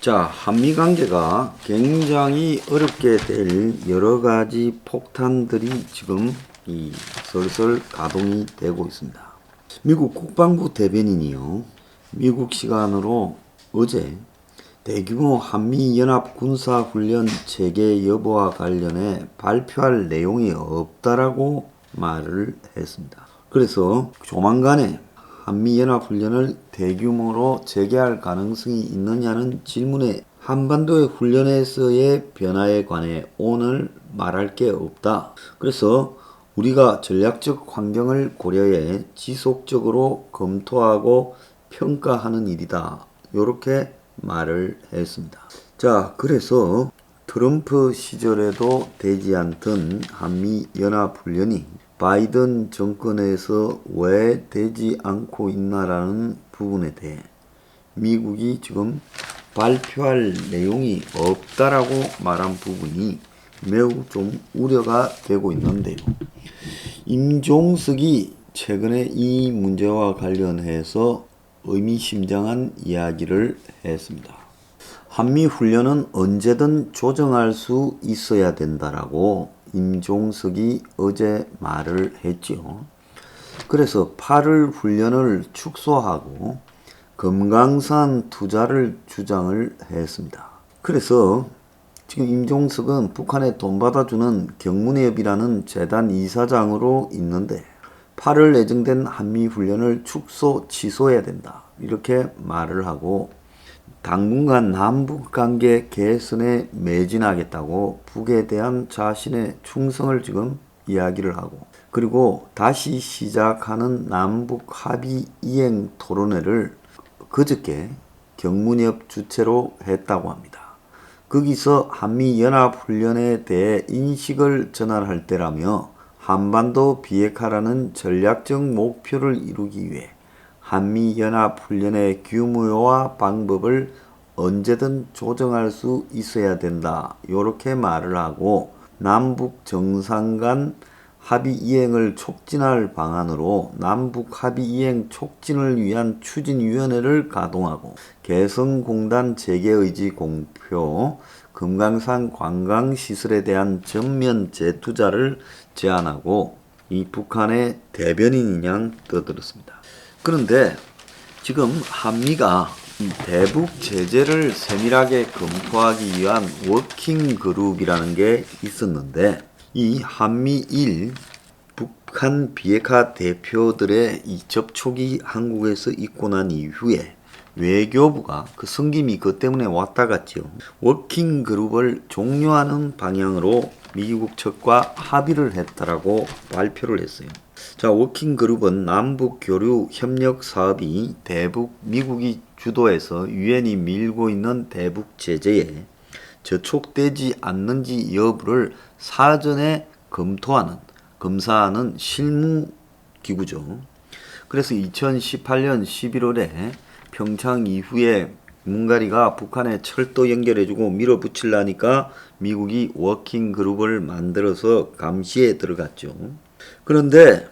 자, 한미 관계가 굉장히 어렵게 될 여러 가지 폭탄들이 지금 슬슬 가동이 되고 있습니다. 미국 국방부 대변인이요, 미국 시간으로 어제 대규모 한미연합 군사훈련 재개 여부와 관련해 발표할 내용이 없다라고 말을 했습니다. 그래서 조만간에 한미연합훈련을 대규모로 재개할 가능성이 있느냐는 질문에 한반도의 훈련에서의 변화에 관해 오늘 말할 게 없다. 그래서 우리가 전략적 환경을 고려해 지속적으로 검토하고 평가하는 일이다. 이렇게 말을 했습니다. 자, 그래서 트럼프 시절에도 되지 않던 한미연합훈련이 바이든 정권에서 왜 되지 않고 있나라는 부분에 대해 미국이 지금 발표할 내용이 없다라고 말한 부분이 매우 좀 우려가 되고 있는데요. 임종석이 최근에 이 문제와 관련해서 의미심장한 이야기를 했습니다. 한미훈련은 언제든 조정할 수 있어야 된다라고 임종석이 어제 말을 했지요. 그래서 8월 훈련을 축소하고 금강산 투자를 주장을 했습니다. 그래서 지금 임종석은 북한에 돈 받아주는 경문회협이라는 재단 이사장으로 있는데 8월 예정된 한미훈련을 취소해야 된다. 이렇게 말을 하고 당분간 남북관계 개선에 매진하겠다고 북에 대한 자신의 충성을 지금 이야기를 하고, 그리고 다시 시작하는 남북 합의 이행 토론회를 그저께 경문협 주최로 했다고 합니다. 거기서 한미연합훈련에 대해 인식을 전환할 때라며 한반도 비핵화라는 전략적 목표를 이루기 위해 한미연합훈련의 규모와 방법을 언제든 조정할 수 있어야 된다. 이렇게 말을 하고 남북 정상 간 합의 이행을 촉진할 방안으로 남북 합의 이행 촉진을 위한 추진위원회를 가동하고 개성공단 재개의지 공표, 금강산 관광시설에 대한 전면 재투자를 제안하고 이 북한의 대변인인 양 떠들었습니다. 그런데 지금 한미가 이 대북 제재를 세밀하게 검토하기 위한 워킹 그룹이라는 게 있었는데 이 한미일 북한 비핵화 대표들의 이 접촉이 한국에서 있고 난 이후에 외교부가 그 성김이 그것 때문에 왔다 갔지요. 워킹 그룹을 종료하는 방향으로 미국 측과 합의를 했다라고 발표를 했어요. 자, 워킹 그룹은 남북 교류 협력 사업이 대북 미국이 주도해서 유엔이 밀고 있는 대북 제재에 저촉되지 않는지 여부를 사전에 검사하는 실무 기구죠. 그래서 2018년 11월에 평창 이후에 문가리가 북한에 철도 연결해주고 밀어붙이려니까 미국이 워킹 그룹을 만들어서 감시에 들어갔죠. 그런데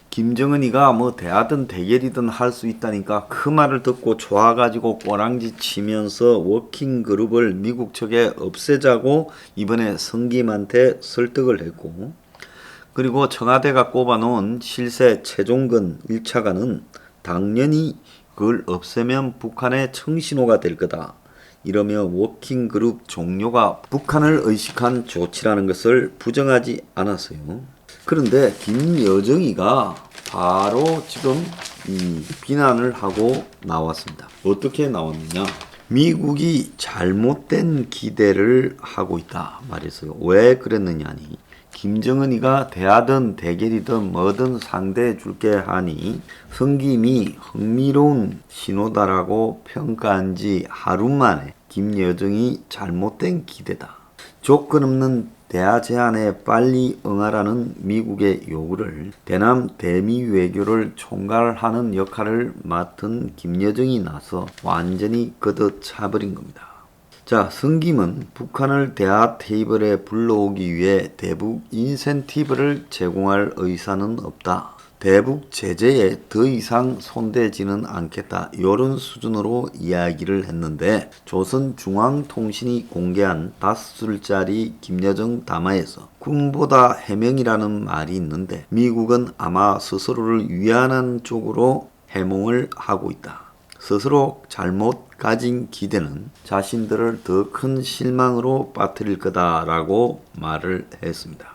김정은이가 뭐 대하든 대결이든 할 수 있다니까 그 말을 듣고 좋아가지고 꼬랑지 치면서 워킹 그룹을 미국 측에 없애자고 이번에 성김한테 설득을 했고, 그리고 청와대가 꼽아놓은 실세 최종근 1차관은 당연히 그걸 없애면 북한의 청신호가 될 거다. 이러며 워킹 그룹 종료가 북한을 의식한 조치라는 것을 부정하지 않았어요. 그런데 김여정이가 바로 지금 비난을 하고 나왔습니다. 어떻게 나왔느냐? 미국이 잘못된 기대를 하고 있다 말했어요. 왜 그랬느냐니 김정은이가 대하든 대결이든 뭐든 상대해 줄게 하니 성김이 흥미로운 신호다라고 평가한 지 하루 만에 김여정이 잘못된 기대다, 조건 없는 대화 제안에 빨리 응하라는 미국의 요구를 대남 대미 외교를 총괄하는 역할을 맡은 김여정이 나서 완전히 걷어차버린 겁니다. 자, 성김은 북한을 대화 테이블에 불러오기 위해 대북 인센티브를 제공할 의사는 없다. 대북 제재에 더 이상 손대지는 않겠다. 이런 수준으로 이야기를 했는데 조선중앙통신이 공개한 5줄짜리 김여정 담화에서 군보다 해명이라는 말이 있는데 미국은 아마 스스로를 위안한 쪽으로 해몽을 하고 있다. 스스로 잘못 가진 기대는 자신들을 더 큰 실망으로 빠뜨릴 거다라고 말을 했습니다.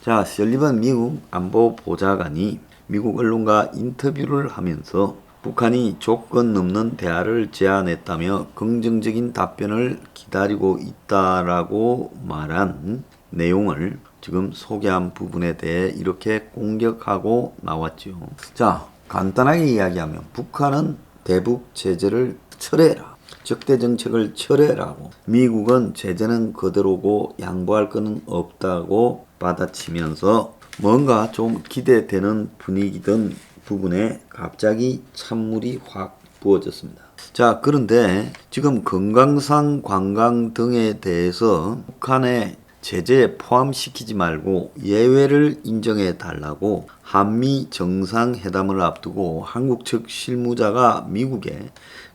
자, 설리번 미국 안보보좌관이 미국 언론과 인터뷰를 하면서 북한이 조건 넘는 대화를 제안했다며 긍정적인 답변을 기다리고 있다라고 말한 내용을 지금 소개한 부분에 대해 이렇게 공격하고 나왔죠. 자, 간단하게 이야기하면 북한은 대북 제재를 철회해라. 적대 정책을 철회라고. 미국은 제재는 그대로고 양보할 것은 없다고 받아치면서 뭔가 좀 기대되는 분위기던 부분에 갑자기 찬물이 확 부어졌습니다. 자, 그런데 지금 금강산 관광 등에 대해서 북한의 제재에 포함시키지 말고 예외를 인정해 달라고 한미 정상회담을 앞두고 한국 측 실무자가 미국에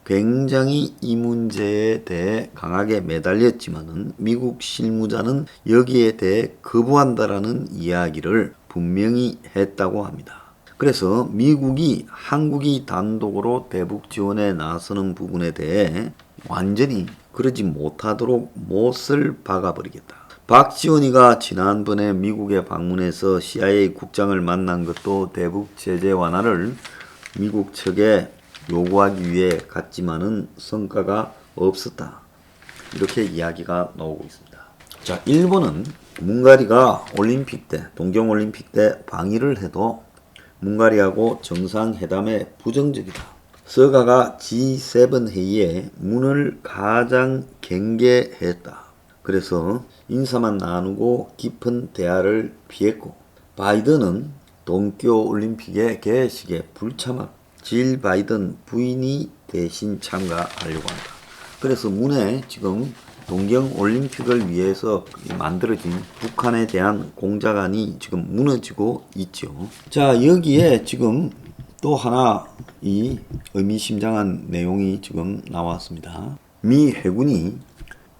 굉장히 이 문제에 대해 강하게 매달렸지만은 미국 실무자는 여기에 대해 거부한다라는 이야기를 분명히 했다고 합니다. 그래서 미국이 한국이 단독으로 대북 지원에 나서는 부분에 대해 완전히 그러지 못하도록 못을 박아버리겠다. 박지원이가 지난번에 미국에 방문해서 CIA 국장을 만난 것도 대북 제재 완화를 미국 측에 요구하기 위해 갔지만은 성과가 없었다. 이렇게 이야기가 나오고 있습니다. 자, 일본은 문가리가 올림픽 때, 동경올림픽 때 방위를 해도 문가리하고 정상회담에 부정적이다. 서가가 G7 회의에 문을 가장 경계했다. 그래서 인사만 나누고 깊은 대화를 피했고 바이든은 동교올림픽의 개회식에 불참하고 질 바이든 부인이 대신 참가하려고 한다. 그래서 문에 지금 동경올림픽을 위해서 만들어진 북한에 대한 공작안이 지금 무너지고 있죠. 자, 여기에 지금 또 하나 이 의미심장한 내용이 지금 나왔습니다. 미 해군이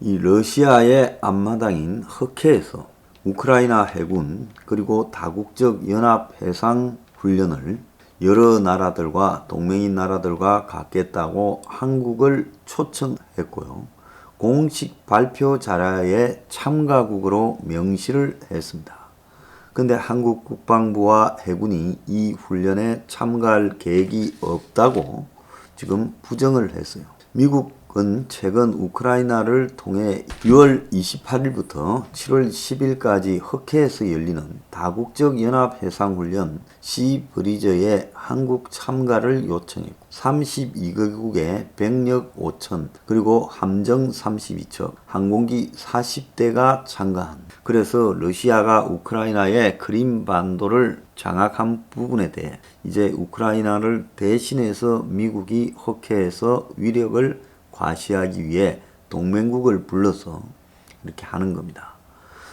이 러시아의 앞마당인 흑해에서 우크라이나 해군 그리고 다국적 연합 해상 훈련을 여러 나라들과 동맹인 나라들과 갖겠다고 한국을 초청했고요. 공식 발표 자료에 참가국으로 명시를 했습니다. 근데 한국 국방부와 해군이 이 훈련에 참가할 계획이 없다고 지금 부정을 했어요. 미국은 최근 우크라이나를 통해 6월 28일부터 7월 10일까지 흑해에서 열리는 다국적 연합 해상훈련 시브리저에 한국 참가를 요청했고 32개국의 병력 5천 그리고 함정 32척 항공기 40대가 참가한 그래서 러시아가 우크라이나의 크림반도를 장악한 부분에 대해 이제 우크라이나를 대신해서 미국이 흑해에서 위력을 과시하기 위해 동맹국을 불러서 이렇게 하는 겁니다.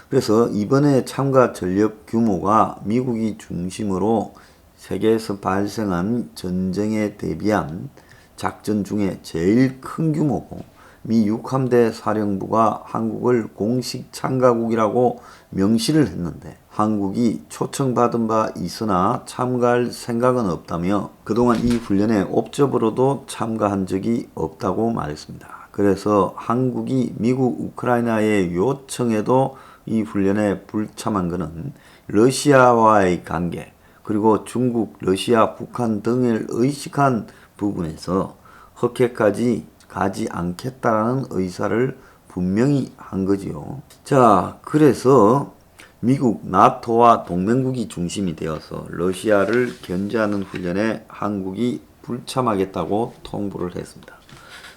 그래서 이번에 참가 전력 규모가 미국이 중심으로 세계에서 발생한 전쟁에 대비한 작전 중에 제일 큰 규모고 미 육함대 사령부가 한국을 공식 참가국이라고 명시를 했는데 한국이 초청받은 바 있으나 참가할 생각은 없다며 그동안 이 훈련에 옵저버로도 참가한 적이 없다고 말했습니다. 그래서 한국이 미국 우크라이나의 요청에도 이 훈련에 불참한 것은 러시아와의 관계 그리고 중국, 러시아, 북한 등을 의식한 부분에서 흑해까지 가지 않겠다라는 의사를 분명히 한 거지요. 자, 그래서 미국, 나토와 동맹국이 중심이 되어서 러시아를 견제하는 훈련에 한국이 불참하겠다고 통보를 했습니다.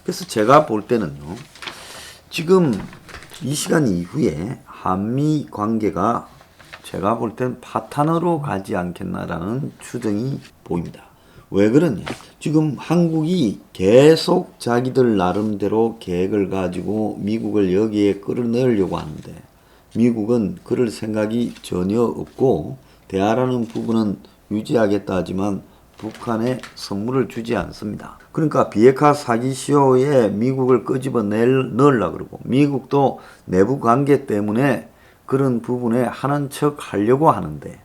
그래서 제가 볼 때는요, 지금 이 시간 이후에 한미 관계가 제가 볼 땐 파탄으로 가지 않겠나라는 추정이 보입니다. 왜 그러냐? 지금 한국이 계속 자기들 나름대로 계획을 가지고 미국을 여기에 끌어넣으려고 하는데 미국은 그럴 생각이 전혀 없고 대화라는 부분은 유지하겠다 하지만 북한에 선물을 주지 않습니다. 그러니까 비핵화 사기 시효에 미국을 끄집어 넣으려고 그러고, 미국도 내부 관계 때문에 그런 부분에 하는 척 하려고 하는데,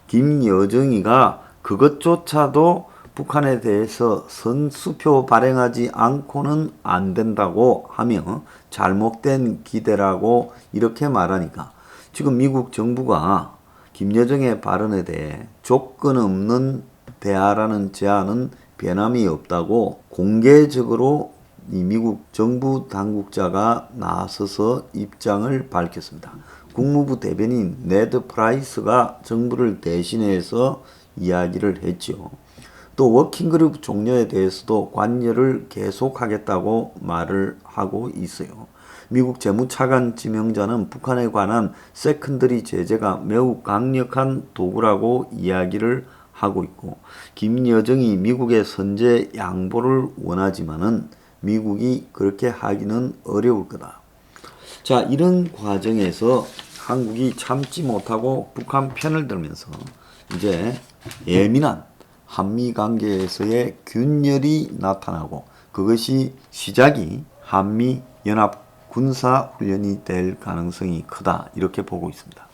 김여정이가 그것조차도 북한에 대해서 선수표 발행하지 않고는 안 된다고 하며 잘못된 기대라고 이렇게 말하니까, 지금 미국 정부가 김여정의 발언에 대해 조건 없는 대화라는 제안은 변함이 없다고 공개적으로 이 미국 정부 당국자가 나서서 입장을 밝혔습니다. 국무부 대변인 네드 프라이스가 정부를 대신해서 이야기를 했지요. 또 워킹그룹 종료에 대해서도 관여를 계속하겠다고 말을 하고 있어요. 미국 재무차관 지명자는 북한에 관한 세컨더리 제재가 매우 강력한 도구라고 이야기를 하고 있고, 김여정이 미국의 선제 양보를 원하지만은 미국이 그렇게 하기는 어려울 거다. 자, 이런 과정에서 한국이 참지 못하고 북한 편을 들면서 이제 예민한 한미 관계에서의 균열이 나타나고, 그것이 시작이 한미 연합 군사 훈련이 될 가능성이 크다, 이렇게 보고 있습니다.